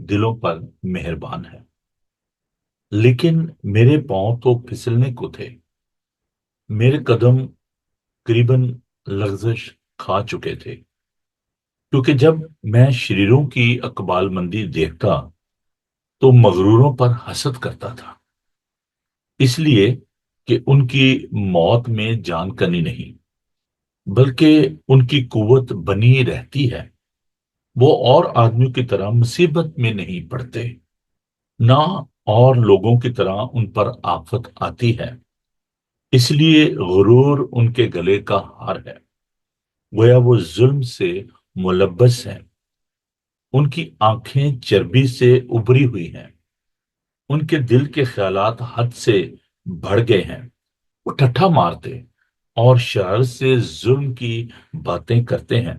دلوں پر مہربان ہے۔ لیکن میرے پاؤں تو پھسلنے کو تھے، میرے قدم قریباً لغزش کھا چکے تھے، کیونکہ جب میں شریروں کی اقبال مندی دیکھتا تو مغروروں پر حسد کرتا تھا، اس لیے کہ ان کی موت میں جان کنی نہیں، بلکہ ان کی قوت بنی رہتی ہے۔ وہ اور آدمیوں کی طرح مصیبت میں نہیں پڑتے، نہ اور لوگوں کی طرح ان پر آفت آتی ہے۔ اس لیے غرور ان کے گلے کا ہار ہے، گویا وہ ظلم سے ملبس ہیں۔ ان کی آنکھیں چربی سے ابری ہوئی ہیں، ان کے دل کے خیالات حد سے بڑھ گئے ہیں۔ وہ ٹھٹھا مارتے اور شرارت سے ظلم کی باتیں کرتے ہیں۔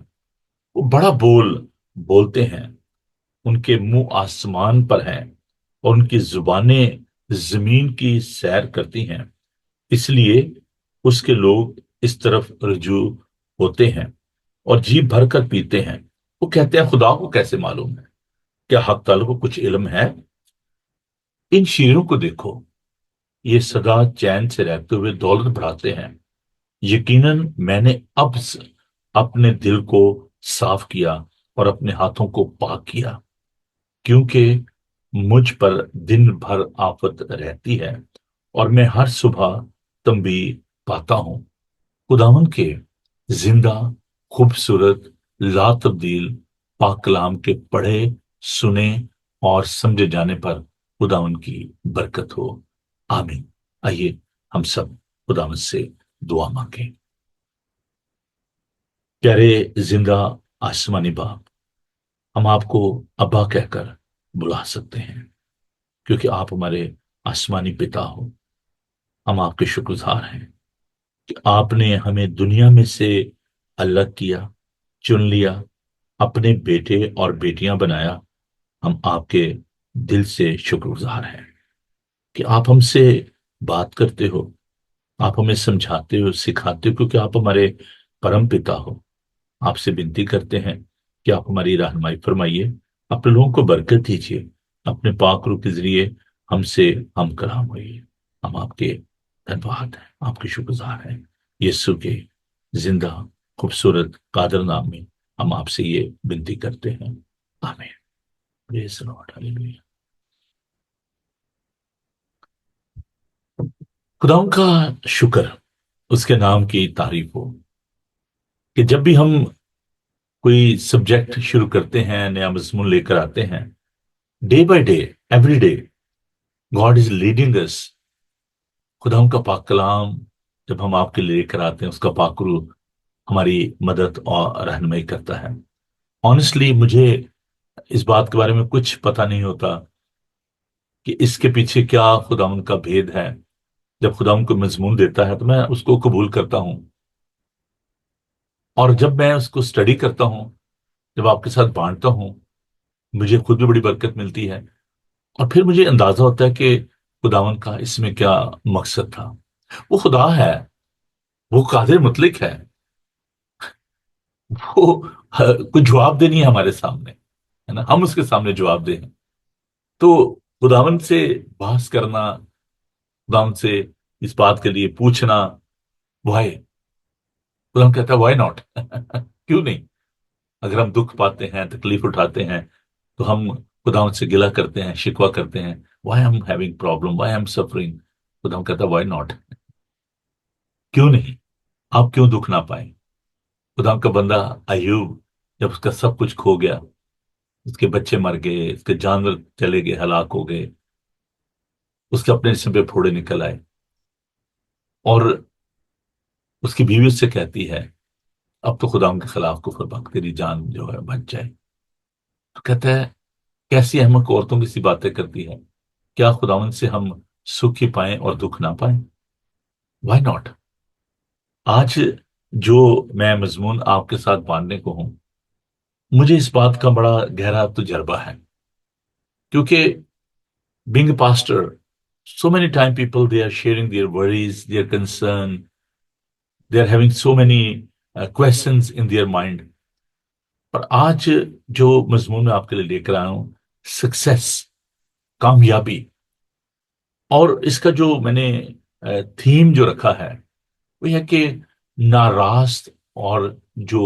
وہ بڑا بولتے ہیں، ان کے منہ آسمان پر ہیں اور ان کی زبانیں زمین کی سیر کرتی ہیں۔ اس لیے اس کے لوگ اس طرف رجوع ہوتے ہیں اور جی بھر کر پیتے ہیں۔ وہ کہتے ہیں خدا کو کیسے معلوم ہے؟ کیا حق تعالی کو کچھ علم ہے؟ ان شیروں کو دیکھو، یہ سدا چین سے رہتے ہوئے دولت بڑھاتے ہیں۔ یقیناً میں نے اپنے دل کو صاف کیا اور اپنے ہاتھوں کو پاک کیا، کیونکہ مجھ پر دن بھر آفت رہتی ہے اور میں ہر صبح تنبیہ پاتا ہوں۔ خداوند کے زندہ، خوبصورت، لا تبدیل پاک کلام کے پڑھے، سنے اور سمجھے جانے پر خداوند کی برکت ہو، آمین۔ آئیے ہم سب خداوند سے دعا مانگیں۔ پیارے زندہ آسمانی باپ، ہم آپ کو ابا کہہ کر بلا سکتے ہیں، کیونکہ آپ ہمارے آسمانی پتا ہو۔ ہم آپ کے شکر گزار ہیں کہ آپ نے ہمیں دنیا میں سے الگ کیا، چن لیا، اپنے بیٹے اور بیٹیاں بنایا۔ ہم آپ کے دل سے شکر گزار ہیں کہ آپ ہم سے بات کرتے ہو، آپ ہمیں سمجھاتے ہو، سکھاتے ہو، کیونکہ آپ ہمارے پرم پتا ہو۔ آپ سے بنتی کرتے ہیں کہ آپ ہماری رہنمائی فرمائیے، اپنے لوگوں کو برکت دیجیے، اپنے پاک روح کے ذریعے ہم سے ہم کلام ہوئیے۔ ہم آپ کے دھنواد ہیں، آپ کے شکر گزار ہیں۔ یسوع کے زندہ، خوبصورت، قادر نام میں ہم آپ سے یہ بنتی کرتے ہیں، آمین۔ پریز دی لارڈ، ہاللیلویہ۔ خداؤں کا شکر، اس کے نام کی تعریف ہو کہ جب بھی ہم کوئی سبجیکٹ شروع کرتے ہیں، نیا مضمون لے کر آتے ہیں، day by day, every day God is leading us. خداؤں کا پاک کلام جب ہم آپ کے لیے لے کر آتے ہیں، اس کا پاک روح ہماری مدد اور رہنمائی کرتا ہے۔ آنیسٹلی مجھے اس بات کے بارے میں کچھ پتہ نہیں ہوتا کہ اس کے پیچھے کیا خداوند کا بھید ہے۔ جب خداوند کو مضمون دیتا ہے تو میں اس کو قبول کرتا ہوں، اور جب میں اس کو اسٹڈی کرتا ہوں، جب آپ کے ساتھ بانٹتا ہوں، مجھے خود بھی بڑی برکت ملتی ہے، اور پھر مجھے اندازہ ہوتا ہے کہ خداوند کا اس میں کیا مقصد تھا۔ وہ خدا ہے، وہ قادر مطلق ہے، وہ کوئی جواب دہ نہیں ہے ہمارے سامنے، ہے نا، ہم اس کے سامنے جواب دیں۔ تو خداوند سے بحث کرنا، خداوند سے اس بات کے لیے پوچھنا، وائی، خداوند کہتا ہے وائی ناٹ کیوں نہیں؟ اگر ہم دکھ پاتے ہیں، تکلیف اٹھاتے ہیں، تو ہم خداوند سے گلہ کرتے ہیں، شکوہ کرتے ہیں، why am having problem, why am suffering? خداوند کہتا ہے وائی ناٹ، کیوں نہیں؟ آپ کیوں دکھ نہ پائیں؟ خداوند کا بندہ ایوب، جب اس کا سب کچھ کھو گیا، اس کے بچے مر گئے، اس کے جانور چلے گئے، ہلاک ہو گئے، اس کے اپنے جسم پہ پھوڑے نکل آئے، اور اس کی بیوی اس سے کہتی ہے اب تو خداوند کے خلاف کفر بک، تیری جان جو ہے بچ جائے۔ تو کہتا ہے کیسی احمق عورتوں کی سی باتیں کرتی ہے، کیا خداوند سے ہم سکھ ہی پائیں اور دکھ نہ پائیں؟ Why not? آج جو میں مضمون آپ کے ساتھ بانٹنے کو ہوں، مجھے اس بات کا بڑا گہرا تجربہ ہے، کیونکہ being a pastor, so many time people they are sharing their worries, their concern, they are having so many questions in their mind. اور آج جو مضمون میں آپ کے لیے لے کر آیا ہوں، سکسیس، کامیابی، اور اس کا جو میں نے تھیم جو رکھا ہے وہ یہ کہ ناراست اور جو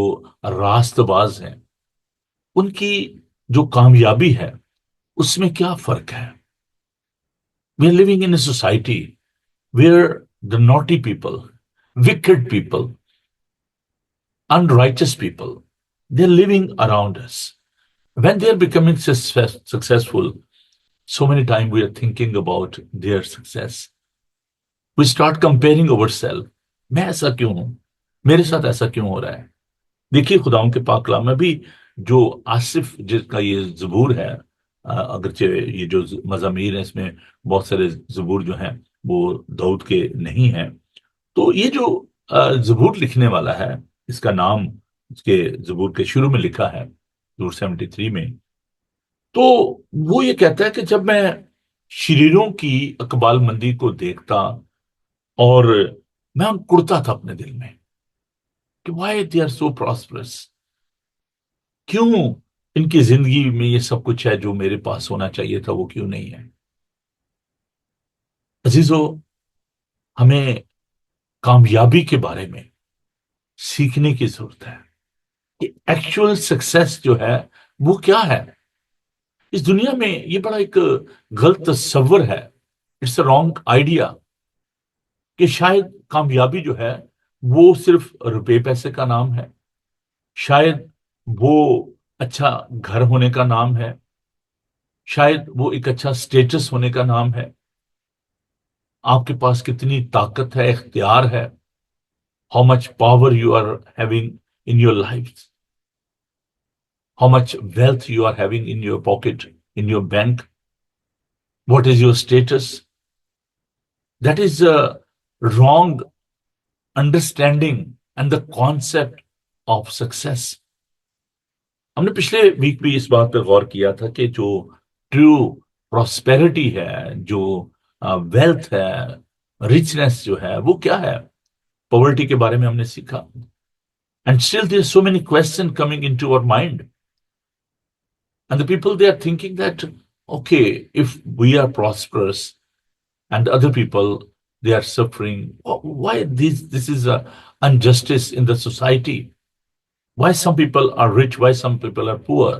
راست باز ہیں ان کی جو کامیابی ہے اس میں کیا فرق ہے. We are living in a society where the naughty people, wicked people, unrighteous people, they're living around us. When they are becoming successful, so many times we are thinking about their success. We start comparing ourselves. میں ایسا کیوں ہوں؟ میرے ساتھ ایسا کیوں ہو رہا ہے؟ دیکھیے خداؤں کے پاک کلام میں بھی جو آصف جس کا یہ زبور ہے، اگرچہ یہ جو مزامیر ہیں اس میں بہت سارے زبور جو ہیں وہ داؤد کے نہیں ہیں، تو یہ جو زبور لکھنے والا ہے اس کا نام اس کے زبور کے شروع میں لکھا ہے زبور 73 میں. تو وہ یہ کہتا ہے کہ جب میں شریروں کی اقبال مندی کو دیکھتا اور میں ان کڑتا تھا اپنے دل میں کہ why they are so prosperous, کیوں ان کی زندگی میں یہ سب کچھ ہے جو میرے پاس ہونا چاہیے تھا وہ کیوں نہیں ہے. عزیزو، ہمیں کامیابی کے بارے میں سیکھنے کی ضرورت ہے کہ ایکچوئل سکسیس جو ہے وہ کیا ہے. اس دنیا میں یہ بڑا ایک غلط تصور ہے، اٹس اے رانگ آئیڈیا، کہ شاید کامیابی جو ہے وہ صرف روپے پیسے کا نام ہے، شاید وہ اچھا گھر ہونے کا نام ہے، شاید وہ ایک اچھا سٹیٹس ہونے کا نام ہے، آپ کے پاس کتنی طاقت ہے، اختیار ہے، how much power you are having in your life, how much wealth you are having in your pocket, in your bank, what is your status. That is a wrong understanding and the concept of success. ہم نے پچھلے week بھی اس بات پہ غور کیا تھا کہ جو ٹرو پراسپیرٹی ہے، جو ویلتھ ہے، ریچنس جو ہے وہ کیا ہے. پاورٹی کے بارے میں ہم نے سیکھا. And still there are so many questions coming into our mind. And the people, they are thinking that, okay, if we are prosperous and other people, they are suffering, why this is a injustice in the society? Why some people are rich, why some people are poor?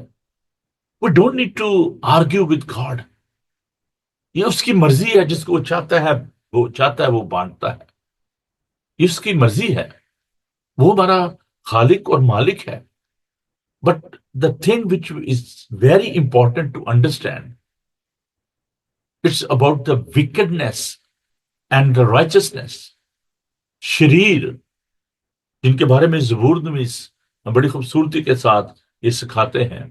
We don't need to argue with God. یہ اس کی مرضی ہے، جس کو وہ چاہتا ہے وہ بانٹتا ہے. یہ اس کی مرضی ہے، وہ ہمارا خالق اور مالک ہے. But the thing which is very important to understand, it's about the wickedness and the righteousness. شریر جن کے بارے میں زبور نویس بڑی خوبصورتی کے ساتھ یہ سکھاتے ہیں،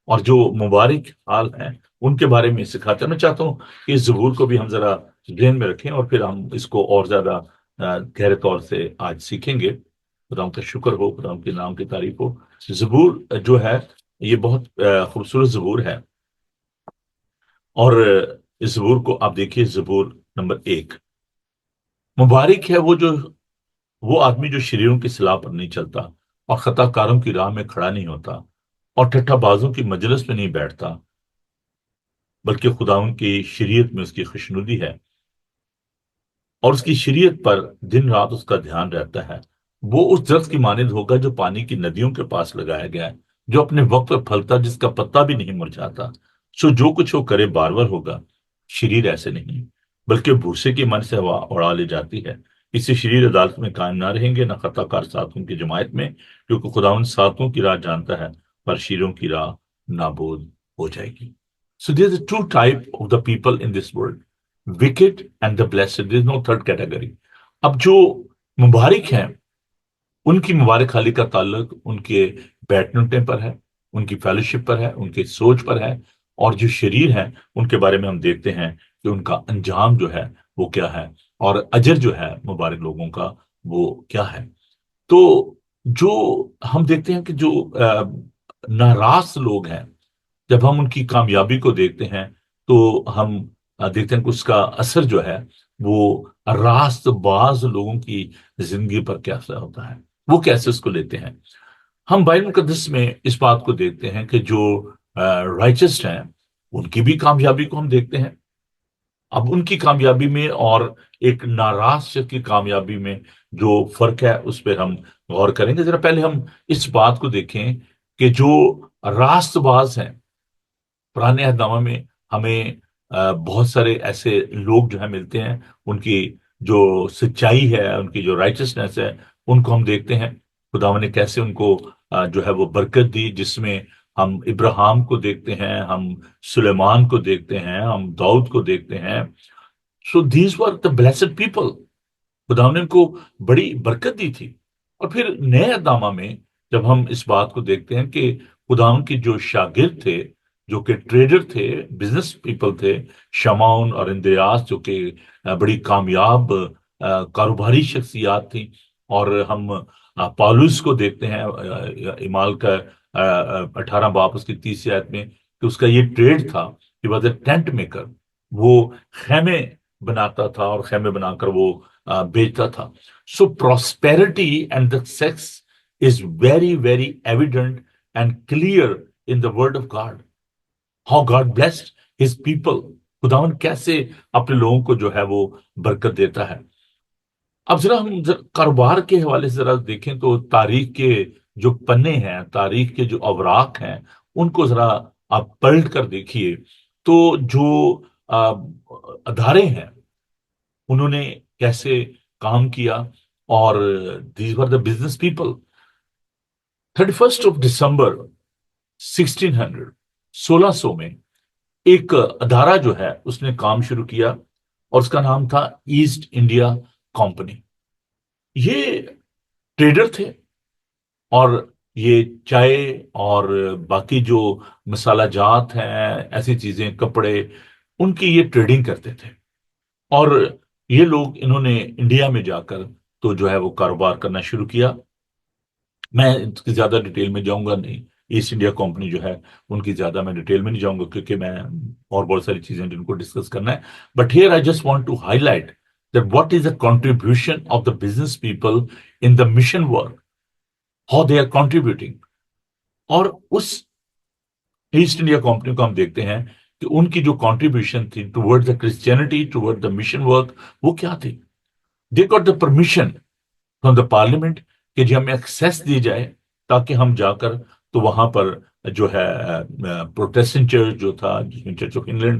اور جو مبارک حال ہیں ان کے بارے میں سکھاتے ہیں. میں چاہتا ہوں کہ اس زبور کو بھی ہم ذرا ذہن میں رکھیں اور پھر ہم اس کو اور زیادہ گہرے طور سے آج سیکھیں گے. خدا کا شکر ہو، خدا کے نام کی تعریف ہو. زبور جو ہے یہ بہت خوبصورت زبور ہے، اور اس زبور کو آپ دیکھیے. زبور نمبر 1، مبارک ہے وہ آدمی جو شریروں کی صلاح پر نہیں چلتا اور خطا کاروں کی راہ میں کھڑا نہیں ہوتا اور ٹھٹھا بازوں کی مجلس میں نہیں بیٹھتا، بلکہ خداوند کی شریعت میں اس کی خوشنودی ہے اور اس کی شریعت پر دن رات اس کا دھیان رہتا ہے. وہ اس درخت کی مانند ہوگا جو پانی کی ندیوں کے پاس لگایا گیا ہے، جو اپنے وقت پر پھلتا، جس کا پتا بھی نہیں مرجھاتا. سو جو کچھ وہ کرے بارور ہوگا. شریر ایسے نہیں، بلکہ بھوسے کی من سے ہوا اڑا لے جاتی ہے. اس سے شریر عدالت میں قائم نہ رہیں گے، نہ خطا کار ساتھوں کی جماعت میں، کیونکہ خداوند ساتھوں کی راہ جانتا ہے، پر شیروں کی راہ نابود ہو جائے گی. So there's a two type of the people in this world, wicked and the blessed. There is no third category. اب جو مبارک ہیں ان کی مبارک حالی کا تعلق ان کے بیٹھنے اٹھنے پر ہے، ان کی فیلوشپ پر ہے، ان کی سوچ پر ہے. اور جو شریر ہیں ان کے بارے میں ہم دیکھتے ہیں کہ ان کا انجام جو ہے وہ کیا ہے، اور اجر جو ہے مبارک لوگوں کا وہ کیا ہے. تو جو ہم دیکھتے ہیں کہ جو ناراض لوگ ہیں، جب ہم ان کی کامیابی کو دیکھتے ہیں تو ہم دیکھتے ہیں کہ اس کا اثر جو ہے وہ راست باز لوگوں کی زندگی پر کیسا ہوتا ہے، وہ کیسے اس کو لیتے ہیں. ہم بائبل مقدس میں اس بات کو دیکھتے ہیں کہ جو رائچس ہیں ان کی بھی کامیابی کو ہم دیکھتے ہیں. اب ان کی کامیابی میں اور ایک ناراض شخص کی کامیابی میں جو فرق ہے اس پہ ہم غور کریں گے. ذرا پہلے ہم اس بات کو دیکھیں کہ جو راست باز ہیں پرانے عہد نامہ میں ہمیں بہت سارے ایسے لوگ جو ہیں ملتے ہیں. ان کی جو سچائی ہے، ان کی جو رائچسنس ہے، ان کو ہم دیکھتے ہیں. خدا نے کیسے ان کو جو ہے وہ برکت دی، جس میں ہم ابراہیم کو دیکھتے ہیں، ہم سلیمان کو دیکھتے ہیں، ہم داؤد کو دیکھتے ہیں. So these were the blessed people. خدا نے ان کو بڑی برکت دی تھی. اور پھر نئے عہد نامہ میں جب ہم اس بات کو دیکھتے ہیں کہ خدا کے جو شاگرد تھے، جو کہ ٹریڈر تھے، بزنس پیپل تھے، شمعون اور اندریاس جو کہ بڑی کامیاب کاروباری شخصیات تھیں. اور ہم پالوس کو دیکھتے ہیں اعمال کا 18 باب اس کی 30 آیت میں کہ اس کا یہ ٹریڈ تھا کہ واز اے ٹینٹ میکر. وہ خیمے بناتا تھا اور خیمے بنا کر وہ بیچتا تھا. So prosperity and the success is very very evident and clear in the word of God. How God blessed his people. خداوند کیسے اپنے لوگوں کو جو ہے وہ برکت دیتا ہے. اب ذرا ہم کاروبار کے حوالے سے ذرا دیکھیں تو تاریخ کے جو پنے ہیں، تاریخ کے جو اوراق ہیں، ان کو ذرا آپ پلٹ کر دیکھیے تو جو آ، ادارے ہیں انہوں نے کیسے کام کیا. اور these were the business people. 31 دسمبر 1600 1600 میں ایک ادارہ جو ہے اس نے کام شروع کیا اور اس کا نام تھا ایسٹ انڈیا کمپنی. یہ ٹریڈر تھے اور یہ چائے اور باقی جو مسالہ جات ہیں، ایسی چیزیں، کپڑے، ان کی یہ ٹریڈنگ کرتے تھے. اور یہ لوگ انہوں نے انڈیا میں جا کر تو جو ہے وہ کاروبار کرنا شروع کیا. میں اس کی زیادہ ڈیٹیل میں جاؤں گا نہیں. ایسٹ انڈیا کمپنی جو ہے ان کی زیادہ میں ڈیٹیل میں نہیں جاؤں گا کیونکہ میں اور بہت ساری چیزیں جن کو ڈسکس کرنا ہے. But here I just want to highlight that what is the contribution of the business people in the mission work, how they are contributing. اور اس ایسٹ انڈیا کمپنی کو ہم دیکھتے ہیں کہ ان کی جو کنٹریبیوشن تھی toward the Christianity, toward the mission work, وہ کیا تھی. They got the permission from the parliament کہ جی ہمیں ایکسیس دی جائے تاکہ ہم جا کر تو وہاں پر جو ہے پروٹیسٹنٹ چرچ جو تھا، جس میں چرچ آف انگلینڈ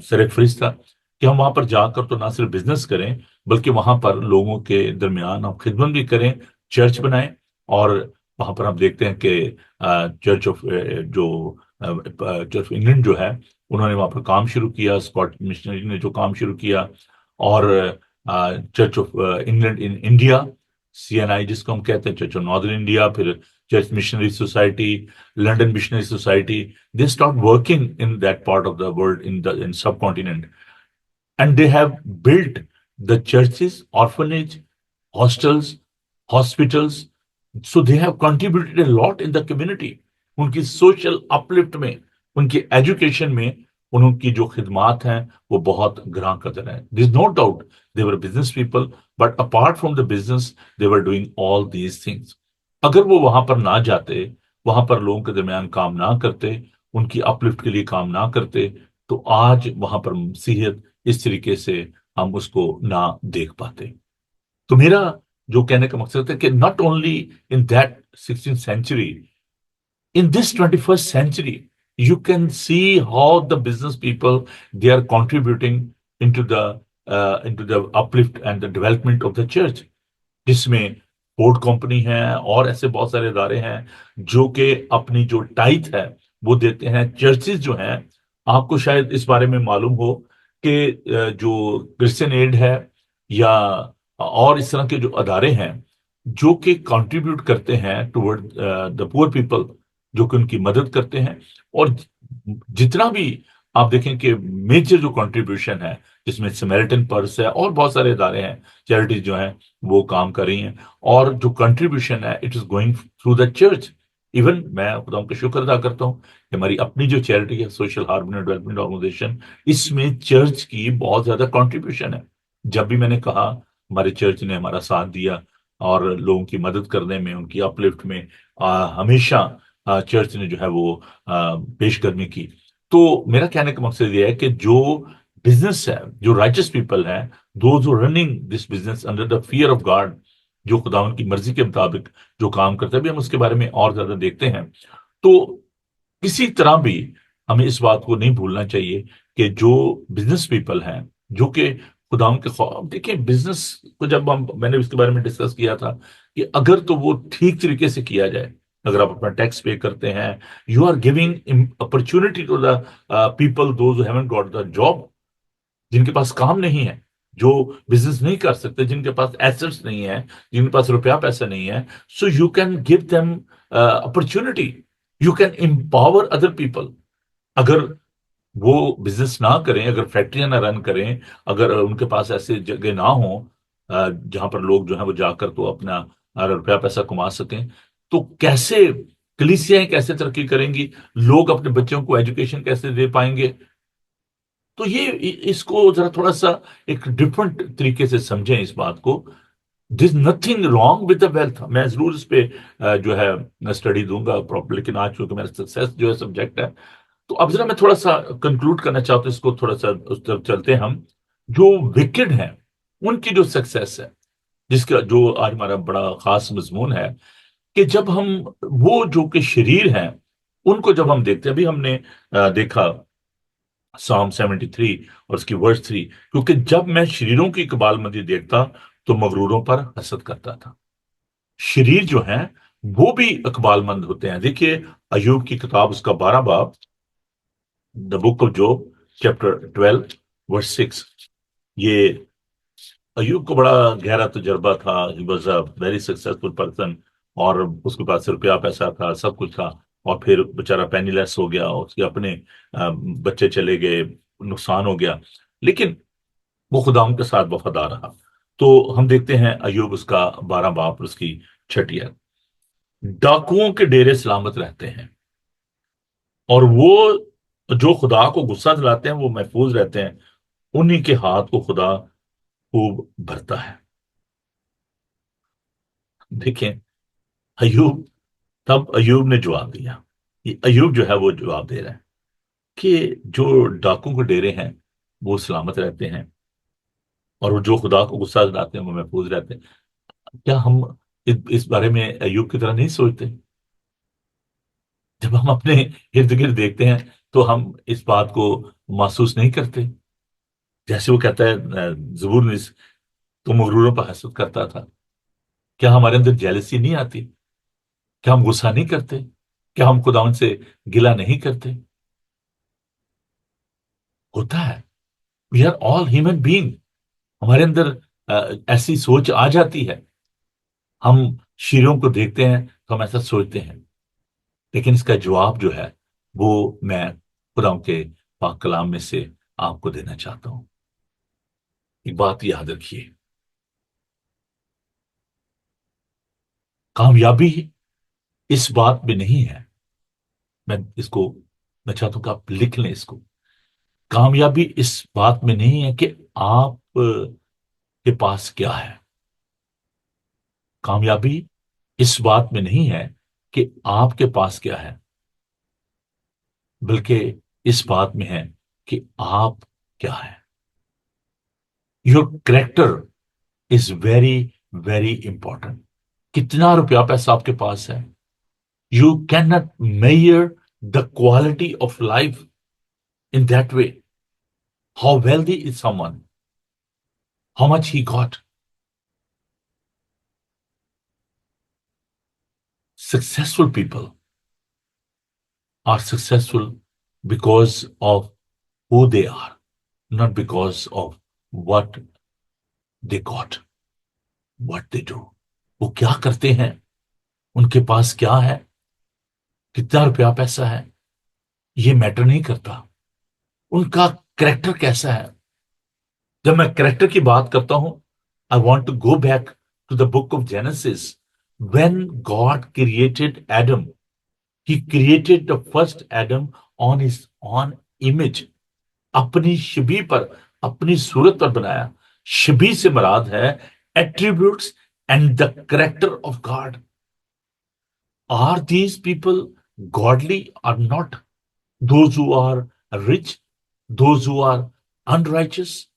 سر فہرست تھا، کہ ہم وہاں پر جا کر تو نہ صرف بزنس کریں بلکہ وہاں پر لوگوں کے درمیان ہم خدمت بھی کریں، چرچ بنائیں. اور وہاں پر ہم دیکھتے ہیں کہ church of church of England جو ہے انہوں نے وہاں پر کام شروع کیا. اسکاٹ مشنری نے جو کام شروع کیا. اور church of England in India, CNI جس کو ہم کہتے ہیں، چرچ آف ناردرن انڈیا، پھر church missionary society, London missionary society. They start working in that part of the world in subcontinent. And they have built the churches, orphanage, hostels, hospitals. So they have contributed a lot in the community. ان کی social uplift میں، ان کی education میں ان کی جو خدمات ہیں وہ بہت گراں قدر ہیں. There is no doubt they were business people, but apart from the business, they were doing all these things. اگر وہ وہاں پر نہ جاتے، وہاں پر لوگوں کے درمیان کام نہ کرتے، ان کی اپلفٹ کے لیے کام نہ کرتے، تو آج وہاں پر مسیحیت اس طریقے سے ہم اس کو نہ دیکھ پاتے. تو میرا جو کہنے کا مقصد ہے کہ not only in that 16th century, in this 21st century, you can see how the business people, they are contributing into the uplift and the development of the church. جس میں فورڈ کمپنی ہے اور ایسے بہت سارے ادارے ہیں جو کہ اپنی جو ٹائت ہے وہ دیتے ہیں. چرچز جو ہیں، آپ کو شاید اس بارے میں معلوم ہو کہ جو کرسچن ایڈ ہے یا اور اس طرح کے جو ادارے ہیں جو کہ کنٹریبیوٹ کرتے ہیں ٹوورڈ دا پور پیپل، جو کہ ان کی مدد کرتے ہیں. اور جتنا بھی آپ دیکھیں کہ میجر جو کنٹریبیوشن ہے جس میں سمیرٹن پرس ہے اور بہت سارے ادارے ہیں، چیریٹیز جو ہیں وہ کام کر رہی ہیں، اور جو کنٹریبیوشن ہے it is going through the church. Even میں خدا کا شکر ادا کرتا ہوں کہ ہماری اپنی جو چیریٹی ہے، سوشل ہارمونی ڈیولپمنٹ آرگنائزیشن، اس میں چرچ کی بہت زیادہ کنٹریبیوشن ہے. جب بھی میں نے کہا ہمارے چرچ نے ہمارا ساتھ دیا اور لوگوں کی مدد کرنے میں، ان کی اپ لفٹ میں ہمیشہ چرچ نے جو ہے وہ پیش قدمی کی. تو میرا کہنے کا مقصد یہ ہے کہ جو بزنس ہے، جو رائچس پیپل ہیں، those running this business under the fear of God, جو خداوند کی مرضی کے مطابق جو کام کرتے ہیں، ابھی ہم اس کے بارے میں اور زیادہ دیکھتے ہیں، تو کسی طرح بھی ہمیں اس بات کو نہیں بھولنا چاہیے کہ جو بزنس پیپل ہیں، جو کہ خداوند کے خواب، دیکھیں بزنس کو جب میں نے اس کے بارے میں ڈسکس کیا تھا کہ اگر تو وہ ٹھیک طریقے سے کیا جائے، اگر آپ اپنا ٹیکس پے کرتے ہیں، you are giving opportunity to the people those haven't got the job, جن کے پاس کام نہیں ہے، جو بزنس نہیں کر سکتے، جن کے پاس ایسٹس نہیں ہے، جن کے پاس روپیہ پیسہ نہیں ہے، so you can give them opportunity, you can empower other people. اگر وہ بزنس نہ کریں، اگر فیکٹریاں نہ رن کریں، اگر ان کے پاس ایسے جگہ نہ ہوں جہاں پر لوگ جو ہیں وہ جا کر تو اپنا روپیہ پیسہ کما سکیں، تو کیسے کلیسیاں کیسے ترقی کریں گی؟ لوگ اپنے بچوں کو ایجوکیشن کیسے دے پائیں گے؟ تو یہ اس کو ذرا تھوڑا سا ایک ڈفرنٹ طریقے سے سمجھیں اس بات کو. This nothing wrong with the wealth. میں ضرور اس پہ جو ہے اسٹڈی دوں گا پراپر، لیکن آج چونکہ میرا سکسیس جو ہے سبجیکٹ ہے، تو اب ذرا میں تھوڑا سا کنکلوڈ کرنا چاہتا ہوں اس کو، تھوڑا سا اس طرف چلتے ہیں ہم. جو وکڈ ہیں ان کی جو سکسیس ہے، جس کا جو آج ہمارا بڑا خاص مضمون ہے، کہ جب ہم وہ جو کہ شریر ہیں ان کو جب ہم دیکھتے ہیں، ابھی ہم نے دیکھا سام 73 اور اس کی ورس 3، کیونکہ جب میں شریروں کی اقبال مندی دیکھتا تو مغروروں پر حسد کرتا تھا. شریر جو ہیں وہ بھی اقبال مند ہوتے ہیں. دیکھیے ایوب کی کتاب اس کا 12 باب، دا بک آف جوب چیپٹر 12 ورس 6. یہ ایوب کو بڑا گہرا تجربہ تھا. He was a very successful person, اور اس کے پاس روپیہ پیسہ تھا، سب کچھ تھا، اور پھر بیچارہ پینی لیس ہو گیا، اس کے اپنے بچے چلے گئے، نقصان ہو گیا، لیکن وہ خدا ان کے ساتھ وفادار رہا. تو ہم دیکھتے ہیں ایوب اس کا 12 باب اس کی 6 آیت. ڈاکوؤں کے ڈیرے سلامت رہتے ہیں، اور وہ جو خدا کو غصہ دلاتے ہیں وہ محفوظ رہتے ہیں، انہی کے ہاتھ کو خدا خوب بھرتا ہے. دیکھیں ایوب، تب ایوب نے جواب دیا. یہ ایوب جو ہے وہ جواب دے رہا ہے کہ جو ڈاکوں کے ڈیرے ہیں وہ سلامت رہتے ہیں، اور وہ جو خدا کو غصہ دلاتے ہیں وہ محفوظ رہتے ہیں. کیا ہم اس بارے میں ایوب کی طرح نہیں سوچتے؟ جب ہم اپنے ارد گرد دیکھتے ہیں تو ہم اس بات کو محسوس نہیں کرتے؟ جیسے وہ کہتا ہے زبور میں، تو مغروروں پر حسد کرتا تھا. کیا ہمارے اندر جیلسی نہیں آتی؟ کیا ہم غصہ نہیں کرتے؟ کیا ہم خداوند سے گلہ نہیں کرتے؟ ہوتا ہے. We are all human being. ہمارے اندر ایسی سوچ آ جاتی ہے. ہم شیروں کو دیکھتے ہیں تو ہم ایسا سوچتے ہیں، لیکن اس کا جواب جو ہے وہ میں خدا کے پاک کلام میں سے آپ کو دینا چاہتا ہوں. ایک بات یاد رکھیے، کامیابی اس بات میں نہیں ہے، میں اس کو میں چاہتا ہوں کہ آپ لکھ لیں اس کو. کامیابی اس بات میں نہیں ہے کہ آپ کے پاس کیا ہے. کامیابی اس بات میں نہیں ہے کہ آپ کے پاس کیا ہے، بلکہ اس بات میں ہے کہ آپ کیا ہے. Your character is very very important. کتنا روپیہ پیسہ آپ کے پاس ہے، you can not measure the quality of life in that way. How wealthy is some one, how much he got. Successful people are successful because of who they are, not because of what they got, what they do. وہ کیا کرتے ہیں، ان کے پاس کیا ہے، کتنا روپیہ پیسہ ہے، یہ میٹر نہیں کرتا. ان کا کریکٹر کیسا ہے. جب میں کریکٹر کی بات کرتا ہوں، I want to go back to the book of Genesis. When God created Adam, He created the first Adam on his own image. اپنی شبیہ پر، اپنی صورت پر بنایا. شبیہ سے مراد ہے attributes and the character of God. Are these people godly or not? Those who are rich, those who are unrighteous?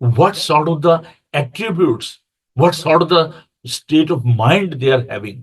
What sort of the attributes, what sort of the state of mind they are having?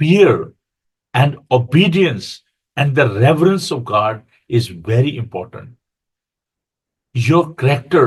Fear and obedience and the reverence of God is very important. Your character,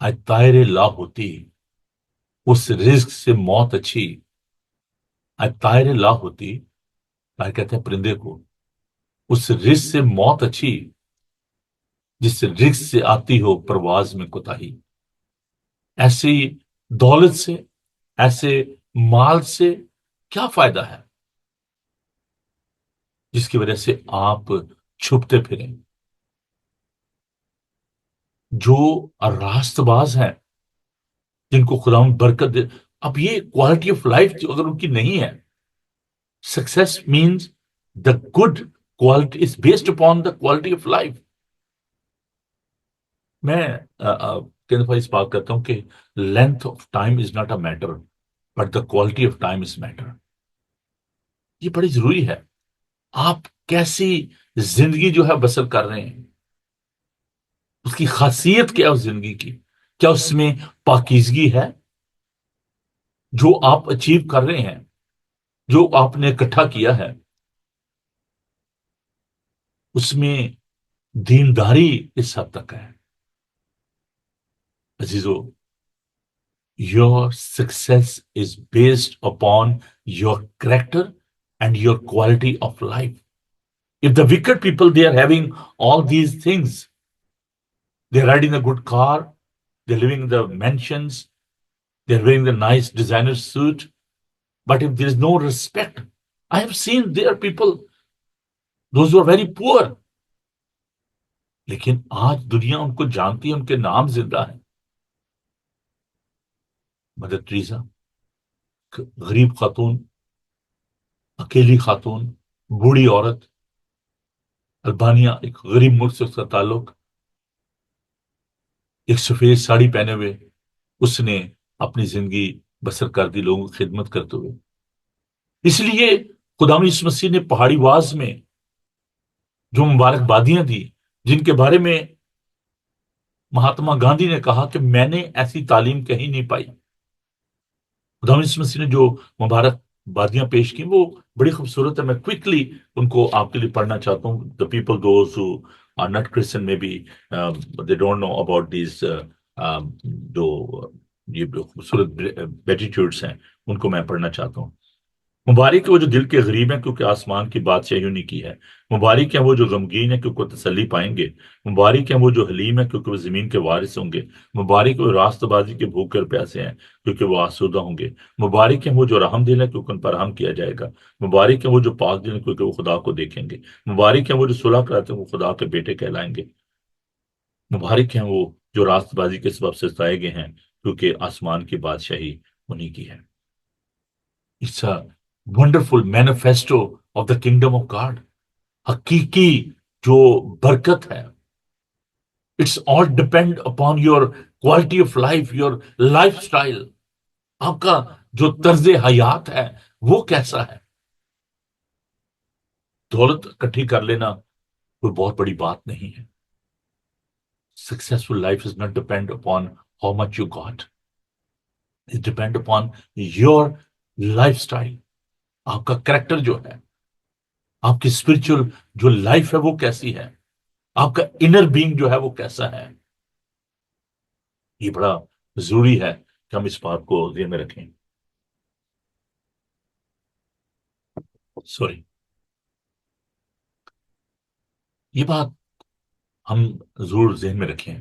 آج طائر لا ہوتی، اس رزق سے موت اچھی. آج طائر لا ہوتی، طائر کہتے ہیں پرندے کو، اس رزق سے موت اچھی، جس رزق سے آتی ہو پرواز میں کوتاہی. ایسی دولت سے، ایسے مال سے کیا فائدہ ہے جس کی وجہ سے آپ چھپتے پھریں؟ جو راست باز ہیں، جن کو خدا برکت دے، اب یہ کوالٹی آف لائف جو اگر ان کی نہیں ہے، success means the good quality is based upon the quality of life. میں کئی دفعہ اس بات کرتا ہوں کہ length of time is not a matter, but the quality of time is matter. یہ بڑی ضروری ہے. آپ کیسی زندگی جو ہے بسر کر رہے ہیں، اس کی خاصیت کیا ہے اس زندگی کی؟ کیا اس میں پاکیزگی ہے؟ جو آپ اچیو کر رہے ہیں، جو آپ نے اکٹھا کیا ہے، اس میں دینداری اس حد تک ہے؟ عزیزو، your success is based upon your character and your quality of life. If the wicked people, they are having all these things, they're riding a good car, they're living in the mansions, they're wearing the nice designer suit, but if there is no respect, I have seen there are people, those who are very poor, لیکن آج دنیا ان کو جانتی ہے، ان کے نام زندہ ہیں. مدر ٹریزا، غریب خاتون، اکیلی خاتون، بوڑھی عورت، البانیہ، ایک غریب ملک سے اس کا تعلق، ایک سفید ساڑی پہنے ہوئے اس نے اپنی زندگی بسر کر دی لوگوں کی خدمت کرتے ہوئے. اس لیے خدا یسوع مسیح نے پہاڑی واز میں جو مبارک بادیاں دی، جن کے بارے میں مہاتما گاندھی نے کہا کہ میں نے ایسی تعلیم کہیں نہیں پائی، خدا یسوع مسیح نے جو مبارک بادیاں پیش کی وہ بڑی خوبصورت ہے. میں کوئکلی ان کو آپ کے لیے پڑھنا چاہتا ہوں. The people those who are not Christian may be they don't know about these, جو یہ خوبصورت بیٹیٹیوڈس ہیں ان کو میں پڑھنا چاہتا ہوں. مبارک ہے وہ جو دل کے غریب ہیں، کیونکہ آسمان کی بادشاہی انہیں کی ہے. مبارک ہیں وہ جو غمگین ہیں، کیونکہ وہ تسلی پائیں گے. مبارک ہیں وہ جو حلیم ہیں، کیونکہ وہ زمین کے وارث ہوں گے. مبارک وہ راست بازی کے بھوکے اور پیاسے ہیں، کیونکہ وہ آسودہ ہوں گے. مبارک ہیں وہ جو رحم دل ہیں، کیونکہ ان پر رحم کیا جائے گا. مبارک ہیں وہ جو پاک دل ہیں، کیونکہ وہ خدا کو دیکھیں گے. مبارک ہیں وہ جو صلح کراتے ہیں، وہ خدا کے بیٹے کہلائیں گے. مبارک ہیں وہ جو راست بازی کے سبب سے ستائے گئے ہیں، کیونکہ آسمان کی بادشاہی انہیں کی ہے. It's a wonderful manifesto of the kingdom of God. حقیقی جو برکت ہے. It's all depend upon your quality of life, your lifestyle. آپ کا جو طرز حیات ہے وہ کیسا ہے؟ دولت اکٹھی کر لینا کوئی بہت بڑی بات نہیں ہے. Successful life is not depend upon how much you got. It depend upon your lifestyle. آپ کا کریکٹر جو ہے، آپ کی اسپرچل جو لائف ہے وہ کیسی ہے، آپ کا انر بینگ جو ہے وہ کیسا ہے. یہ بڑا ضروری ہے کہ ہم اس بات کو ذہن میں رکھیں. سوری، یہ بات ہم ضرور ذہن میں رکھیں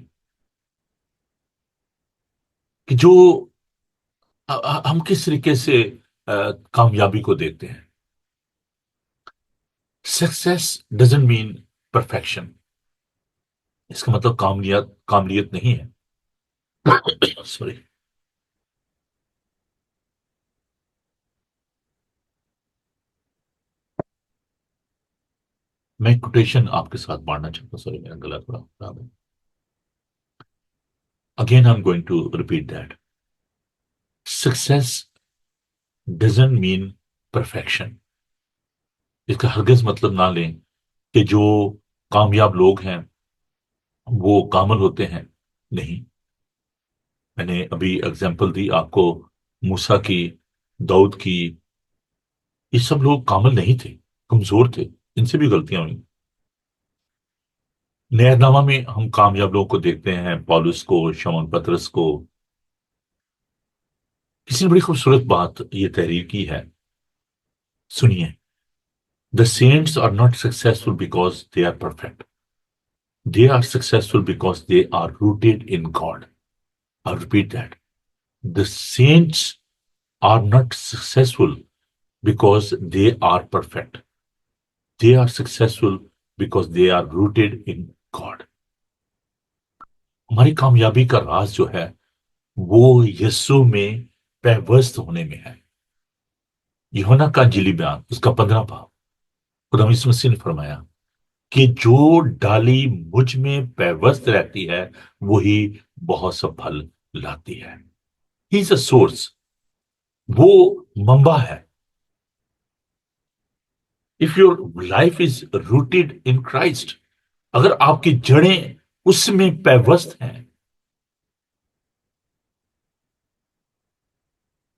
کہ جو ہم کس طریقے سے کامیابی کو دیکھتے ہیں. Success doesn't mean perfection. اس کا مطلب کاملیت نہیں ہے. سوری. میں کوٹیشن آپ کے ساتھ پڑھنا چاہتا ہوں. سوری، میرا گلا تھوڑا خراب ہے. Again I am going to repeat that. Success doesn't mean perfection. اس کا ہرگز مطلب نہ لیں کہ جو کامیاب لوگ ہیں وہ کامل ہوتے ہیں. نہیں. میں نے ابھی اگزامپل دی آپ کو، موسیٰ کی، داؤد کی. یہ سب لوگ کامل نہیں تھے، کمزور تھے، ان سے بھی غلطیاں ہوئی. نیا نامہ میں ہم کامیاب لوگوں کو دیکھتے ہیں، پالوس کو، شمعون پطرس کو. کسی نے بڑی خوبصورت بات یہ تحریر کی ہے، سنیے. The saints are not successful because they are perfect, they are successful because they are rooted in God. I repeat that. The saints are not successful because they are perfect. They are successful because they are rooted in God. ہماری کامیابی کا راز جو ہے وہ یسوع میں پیوست ہونے میں ہے. یوحنا کا انجیلی بیان اس کا 15 باب، خدا یسوع مسیح نے فرمایا کہ جو ڈالی مجھ میں پیوست رہتی ہے وہی بہت سا پھل لاتی ہے. He is a source. وہ منبع ہے. If your life is rooted in Christ, اگر آپ کی جڑیں اس میں پیوست ہیں،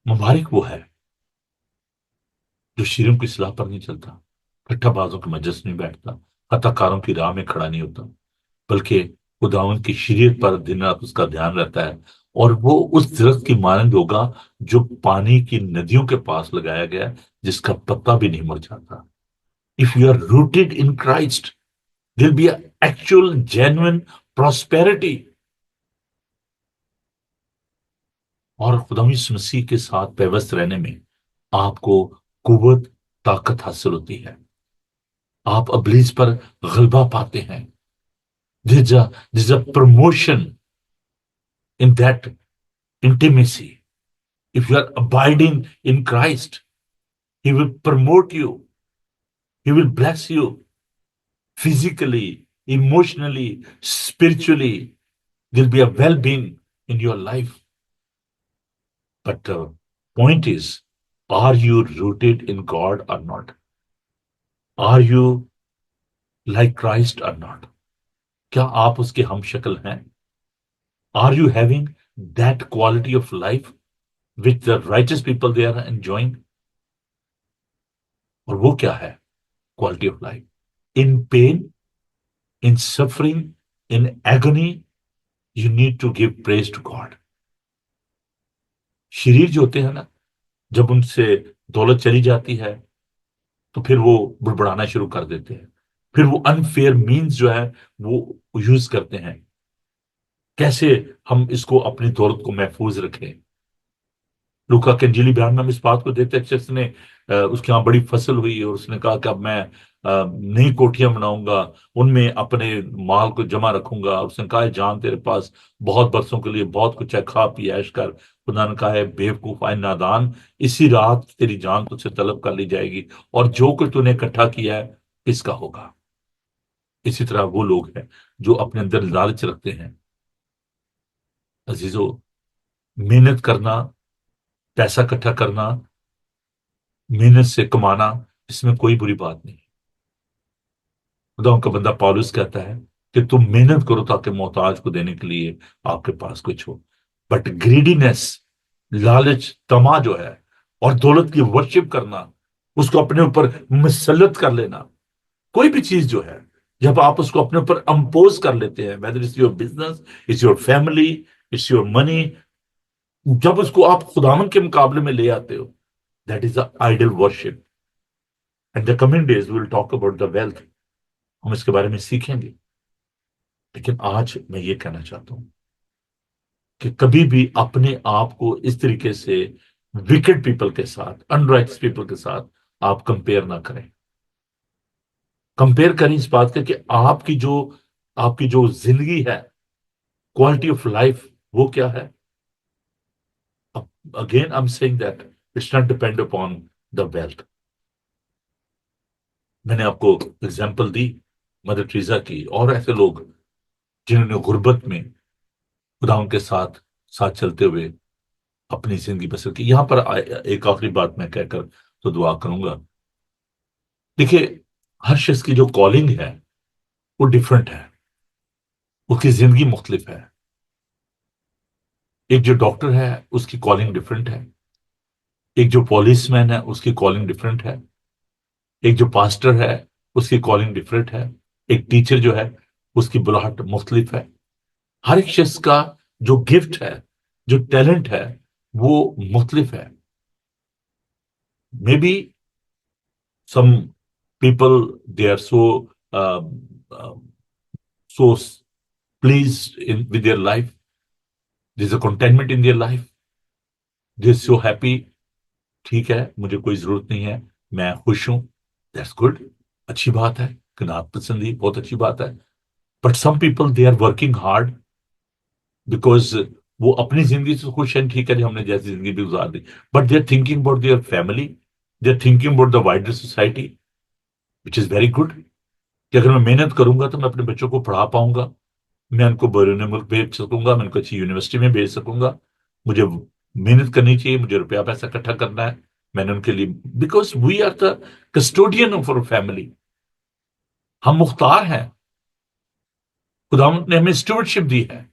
مبارک وہ ہے جو شیروں کی اصلاح پر نہیں چلتا، کٹھا بازوں کے مجلس نہیں بیٹھتا، خطا کاروں کی راہ میں کھڑا نہیں ہوتا، بلکہ خداوند کی شریعت پر دن رات اس کا دھیان رہتا ہے. اور وہ اس درخت کی مانند ہوگا جو پانی کی ندیوں کے پاس لگایا گیا، جس کا پتا بھی نہیں مرجھاتا. If you are rooted in Christ, there'll be an actual, genuine prosperity. اور خدا یسوع مسیح کے ساتھ پیوست رہنے میں آپ کو قوت، طاقت حاصل ہوتی ہے. آپ ابلیس پر غلبہ پاتے ہیں. There's a promotion in that intimacy. If you are abiding in Christ, He will promote you. He will bless you physically, emotionally, spiritually. There'll be a well-being in your life. But the point is, are you rooted in God or not? Are you like Christ or not? کیا آپ اس کے ہم شکل ہیں؟ Are you having that quality of life which the righteous people they are enjoying? اور وہ کیا ہے quality of life? In pain, in suffering, in agony, you need to give praise to God. شریر جو ہوتے ہیں نا، جب ان سے دولت چلی جاتی ہے تو پھر وہ بڑبڑانا شروع کر دیتے ہیں. پھر وہ انفیئر مینز جو ہے وہ یوز کرتے ہیں. کیسے ہم اس کو اپنی دولت کو محفوظ رکھیں. لوکا کے انجیلی بیان میں ہم اس بات کو دیکھتے ہیں. ایک شخص نے اس کے یہاں بڑی فصل ہوئی اور اس نے کہا کہ اب میں نئی کوٹھیاں بناؤں گا، ان میں اپنے مال کو جمع رکھوں گا. اس نے کہا ہے جان تیرے پاس بہت برسوں کے لیے بہت کچھ ہے، کھا پی عیش کر. خدا نے کہا ہے بیوقوف آئے نادان، اسی رات تیری جان تجھ سے طلب کر لی جائے گی، اور جو کچھ تو نے اکٹھا کیا ہے کس کا ہوگا. اسی طرح وہ لوگ ہیں جو اپنے اندر لالچ رکھتے ہیں. عزیزو، محنت کرنا، پیسہ اکٹھا کرنا، محنت سے کمانا، اس میں کوئی بری بات نہیں. خدا کا بندہ پالوس کہتا ہے کہ تم محنت کرو تاکہ محتاج کو دینے کے لیے آپ کے پاس کچھ ہو. بٹ گریڈینس، لالچ، تما جو ہے، اور دولت کی ورشپ کرنا، اس کو اپنے اوپر مسلط کر لینا، کوئی بھی چیز جو ہے جب آپ اس کو اپنے اوپر امپوز کر لیتے ہیں، whether it's your business, it's your family, it's your money، جب اس کو آپ خداوند کے مقابلے میں لے آتے ہو، that is the idol worship. And the coming days we will talk about the wealth. ہم اس کے بارے میں سیکھیں گے. لیکن آج میں یہ کہنا چاہتا ہوں کہ کبھی بھی اپنے آپ کو اس طریقے سے وکڈ پیپل کے ساتھ، انرائٹس پیپل کے ساتھ آپ کمپیئر نہ کریں. کمپیئر کریں اس بات کا کہ آپ کی جو زندگی ہے، کوالٹی آف لائف، وہ کیا ہے. Again I am seeing that it's not depend upon the wealth. میں نے آپ کو اگزامپل دی مدر ٹریزا کی، اور ایسے لوگ جنہوں نے غربت میں خدا ان کے ساتھ چلتے ہوئے اپنی زندگی بسر کی. یہاں پر ایک آخری بات میں کہہ کر تو دعا کروں گا. دیکھیے، ہر شخص کی جو کالنگ ہے وہ ڈیفرنٹ ہے، اس کی زندگی مختلف ہے. ایک جو ڈاکٹر ہے اس کی کالنگ ڈیفرنٹ ہے، ایک جو پولیس مین ہے اس کی کالنگ ڈیفرنٹ ہے، ایک جو پاسٹر ہے اس کی کالنگ ڈیفرنٹ ہے، ایک ٹیچر جو ہے اس کی بلاہٹ مختلف ہے. ہر ایک شخص کا جو گفٹ ہے، جو ٹیلنٹ ہے، وہ مختلف ہے. May be some people they are so pleased with their life. There's a contentment in their life. They're so happy. ٹھیک ہے، مجھے کوئی ضرورت نہیں ہے، میں خوش ہوں. That's good. اچھی بات ہے. قناعت پسندی بہت اچھی بات ہے. But some people they are working hard because وہ اپنی زندگی سے خوش ہیں. ٹھیک ہے جی، ہم نے جیسی زندگی بھی گزار دی، but they are thinking about their family, they are thinking about the wider society, which is very good. کہ اگر میں محنت کروں گا تو میں اپنے بچوں کو پڑھا پاؤں گا، میں ان کو بیرون ملک بھیج سکوں گا، میں ان کو اچھی یونیورسٹی میں بھیج سکوں گا. مجھے محنت کرنی چاہیے، مجھے روپیہ پیسہ اکٹھا کرنا ہے. میں نے ان کے لیے، because we are the custodian of our family. ہم مختار ہیں، خدا نے ہمیں اسٹیورڈشپ دی ہے.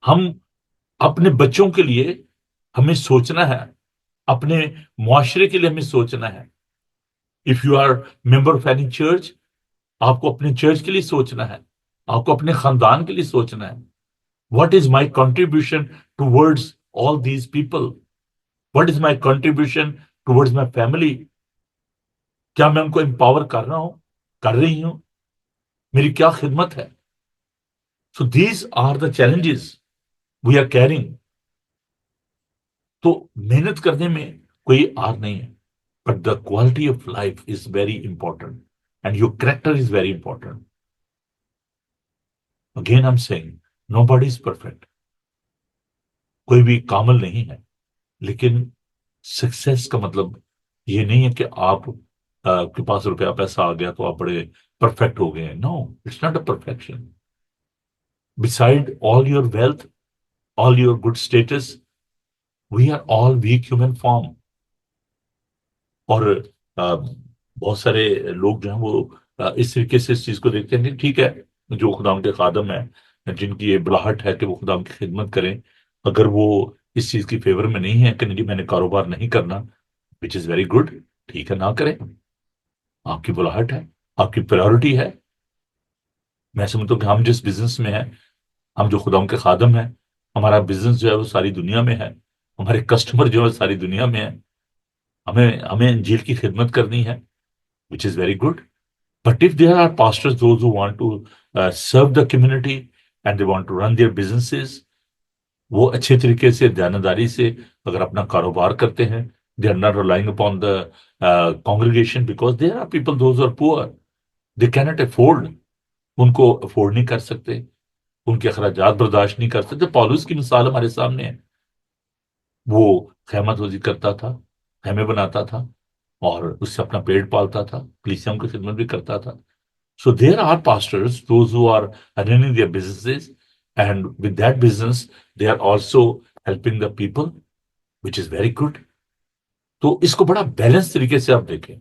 ہم اپنے بچوں کے لیے ہمیں سوچنا ہے، اپنے معاشرے کے لیے ہمیں سوچنا ہے. If you are member of any church, آپ کو اپنے چرچ کے لیے سوچنا ہے، آپ کو اپنے خاندان کے لیے سوچنا ہے. What is my contribution towards all these people? What is my contribution towards my family? کیا میں ان کو امپاور کر رہا ہوں، کر رہی ہوں؟ میری کیا خدمت ہے؟ So these are the challenges we are carrying. تو محنت کرنے میں کوئی آر نہیں ہے، but the quality of life is very important and your character is very important. Again I am seeing nobody is perfect. کوئی بھی کامل نہیں ہے، لیکن سکسیس کا مطلب یہ نہیں ہے کہ آپ کے پاس روپیہ پیسہ آ گیا تو آپ بڑے پرفیکٹ ہو گئے ہیں. No, it's not a perfection. Beside all your wealth, all your good status, we are all weak human form. اور بہت سارے لوگ جو ہیں وہ اس طریقے سے اس چیز کو دیکھتے ہیں کہ ٹھیک ہے، جو خدا کے خادم ہیں، جن کی یہ بلاہٹ ہے کہ وہ خدا کی خدمت کریں، اگر وہ اس چیز کی فیور میں نہیں ہے کہ نہیں جی میں نے کاروبار نہیں کرنا، وچ از ویری گڈ، ٹھیک ہے، نہ کریں. آپ کی بلاہٹ ہے، آپ کی پرائورٹی ہے. میں سمجھتا ہوں کہ ہم جس بزنس میں ہیں، ہم جو خدا کے خادم ہیں، ہمارا بزنس جو ہے وہ ساری دنیا میں ہے، ہمارے کسٹمر جو ہے ساری دنیا میں ہے. ہمیں انجیل کی خدمت کرنی ہے، which is very good. But if there are pastors, those who want to serve the community and they want to run their businesses, وہ اچھے طریقے سے دیانتداری سے اگر اپنا کاروبار کرتے ہیں، they are not relying upon the congregation because there are people those who are poor. They cannot afford. ان کو افورڈ نہیں کر سکتے، ان کے اخراجات برداشت نہیں کر سکتے. پالوس کی مثال ہمارے سامنے ہے. وہ خیمہ توزی کرتا تھا، خیمے بناتا تھا، اور اس سے اپنا پیٹ پالتا تھا، کلیسیوں کی خدمت بھی کرتا تھا. So there are pastors those who are running their businesses and with that business they are also helping the people, which is very good. تو اس کو بڑا بیلنس طریقے سے آپ دیکھیں.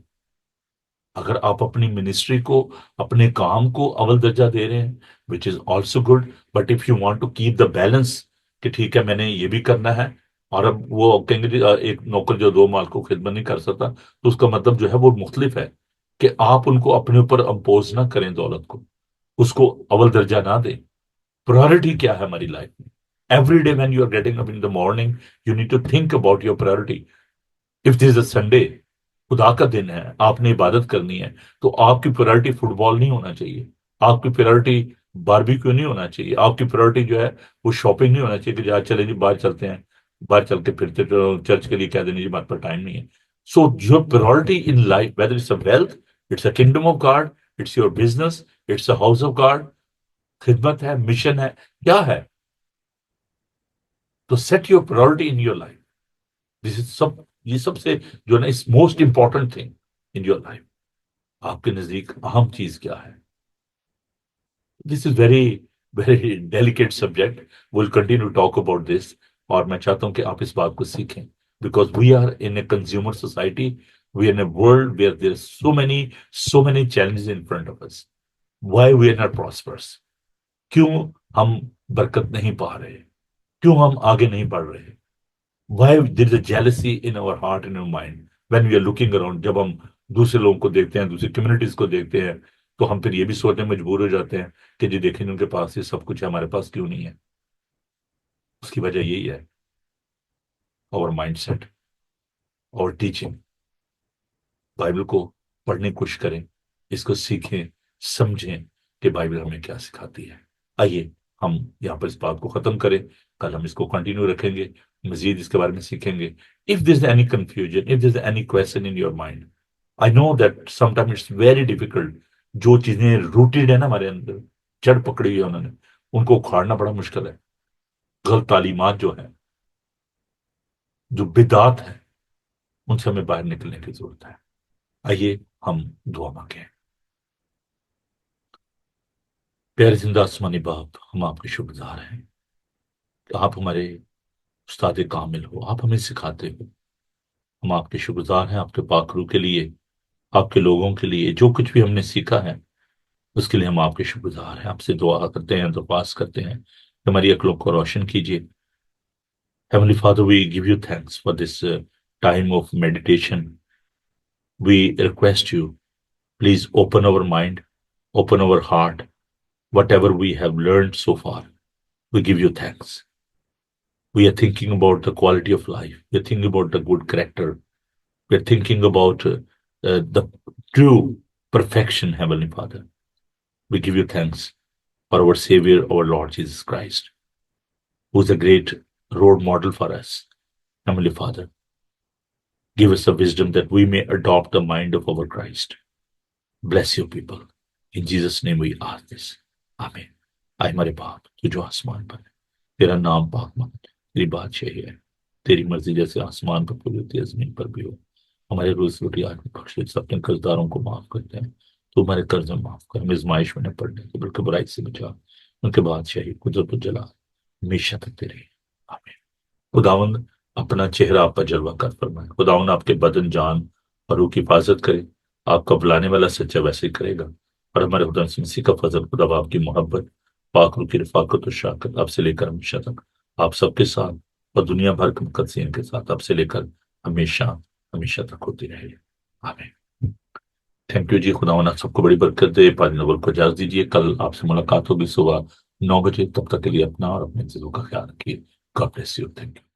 اگر آپ اپنی منسٹری کو، اپنے کام کو اول درجہ دے رہے ہیں، which is also good. But if you want to keep the balance کہ ٹھیک ہے میں نے یہ بھی کرنا ہے، اور اب وہ کہیں گے ایک نوکر جو دو مال کو خدمت نہیں کر سکتا، تو اس کا مطلب جو ہے وہ مختلف ہے کہ آپ ان کو اپنے اوپر امپوز نہ کریں دولت کو، اس کو اول درجہ نہ دیں. پرائورٹی کیا ہے ہماری لائف میں؟ Every day when you are getting up in the morning you need to think about your priority. If there is a Sunday, خدا کا دن ہے، آپ نے عبادت کرنی ہے، تو آپ کی پرائورٹی فٹ بال نہیں ہونا چاہیے، آپ کی پرائورٹی باربیکیو نہیں ہونا چاہیے، آپ کی پرائورٹی جو ہے وہ شاپنگ نہیں ہونا چاہیے کہ جہاں چلے جی باہر چلتے ہیں، باہر چل کے پھر چرچ کے لیے کہہ دیں جی ہمارے پاس ٹائم نہیں ہے. So your priority in life whether it's a wealth, it's a kingdom of God, it's your business, it's a house of God, خدمت ہے، مشن ہے، کیا ہے؟ تو set your priority in your life. This is سب، یہ سب سے جو ہے نا اس most important thing in your life. آپ کے نزدیک اہم چیز کیا ہے؟ This is very very delicate subject. Will continue talk about this. اور میں چاہتا ہوں کہ آپ اس بات کو سیکھیں، because we are in a consumer society, we are in a world where there so many challenges in front of us. Why we are not prosperous? کیوں ہم برکت نہیں پا رہے؟ کیوں ہم آگے نہیں بڑھ رہے؟ Why there is a jealousy in our heart in our mind when we are looking around? جب ہم دوسرے لوگوں کو دیکھتے ہیں، دوسری کمیونٹیز کو دیکھتے ہیں، تو ہم پھر یہ بھی سوچنے مجبور ہو جاتے ہیں کہ جی دیکھیں ان کے پاس یہ سب کچھ ہے، ہمارے پاس کیوں نہیں ہے؟ اس کی وجہ یہی ہے، اور مائنڈ سیٹ اور ٹیچنگ. بائبل کو پڑھنے کی کوشش کریں، اس کو سیکھیں، سمجھیں کہ بائبل ہمیں کیا سکھاتی ہے. آئیے ہم یہاں پر اس بات کو ختم کریں، کل ہم اس کو کنٹینیو رکھیں گے، مزید اس کے بارے میں سیکھیں گے. If there is any confusion, if there is any question in your mind, I know that some time it's very difficult. جو چیزیں روٹیڈ ہیں نا ہمارے اندر، جڑ پکڑی ہوئی ہے انہوں نے، ان کو اکھاڑنا بڑا مشکل ہے. غلط تعلیمات جو ہیں، جو بدعات ہیں، ان سے ہمیں باہر نکلنے کی ضرورت ہے. آئیے ہم دعا مانگیں. پیارے زندہ آسمانی باپ، ہم آپ کے شکر گزار ہیں کہ آپ ہمارے استاد کامل ہو، آپ ہمیں سکھاتے ہو. ہم آپ کے شکر گزار ہیں آپ کے پاک روح کے لیے، آپ کے لوگوں کے لیے، جو کچھ بھی ہم نے سیکھا ہے اس کے لیے ہم آپ کے شکر گزار ہیں. آپ سے دعا کرتے ہیں، درخواست کرتے ہیں کہ ہماری عقلوں کو روشن کیجیے. Heavenly Father, we give you thanks for this time of meditation. We request you, please open our mind, open our heart. Whatever we have learned so far, we give you thanks. We are thinking about the quality of life. We are thinking about the good character. We are thinking about the true perfection, Heavenly Father. We give you thanks for our Savior, our Lord Jesus Christ, who is a great role model for us. Heavenly Father, give us the wisdom that we may adopt the mind of our Christ. Bless your people. In Jesus' name we ask this. Amen. آئے ہمارے باپ تو جو آسمان پر ہے، تیرا نام پاک مقدس، تیری بادشاہی ہے، تیری مرضی جیسے آسمان پر پوری ہوتی ہے زمین پر بھی ہو. ہمارے روز روٹی آج میں بخش دے، اپنے قرضداروں کو معاف کرتے ہیں تو ہمارے قرض میں معاف کر، ہمیں آزمائش میں نہ پڑنے دے بلکہ برائی سے بچا. ان کے بادشاہی قدرت و جلال ہمیشہ تک تیرے. آمین. خداوند اپنا چہرہ آپ پر جلوہ کر فرمائے. خداوند آپ کے بدن، جان اور روح کی حفاظت کرے. آپ کا بلانے والا سچا ویسے ہی کرے گا. اور ہمارے خدا مسیح کا فضل، خدا آپ کی محبت، پاک روح کی رفاقت و شراکت آپ سے لے کر ہمیشہ تک آپ سب کے ساتھ اور دنیا بھر کے مقدسین کے ساتھ آپ سے لے کر ہمیشہ ہمیشہ تک ہوتی رہے. آمین. تھینک یو جی. خداوند آپ سب کو بڑی برکت دے. پادری نول کو اجازت دیجیے، کل آپ سے ملاقات ہوگی صبح 9 بجے. تب تک کے لیے اپنا اور اپنے چیزوں کا خیال رکھیے. God bless you. Thank you.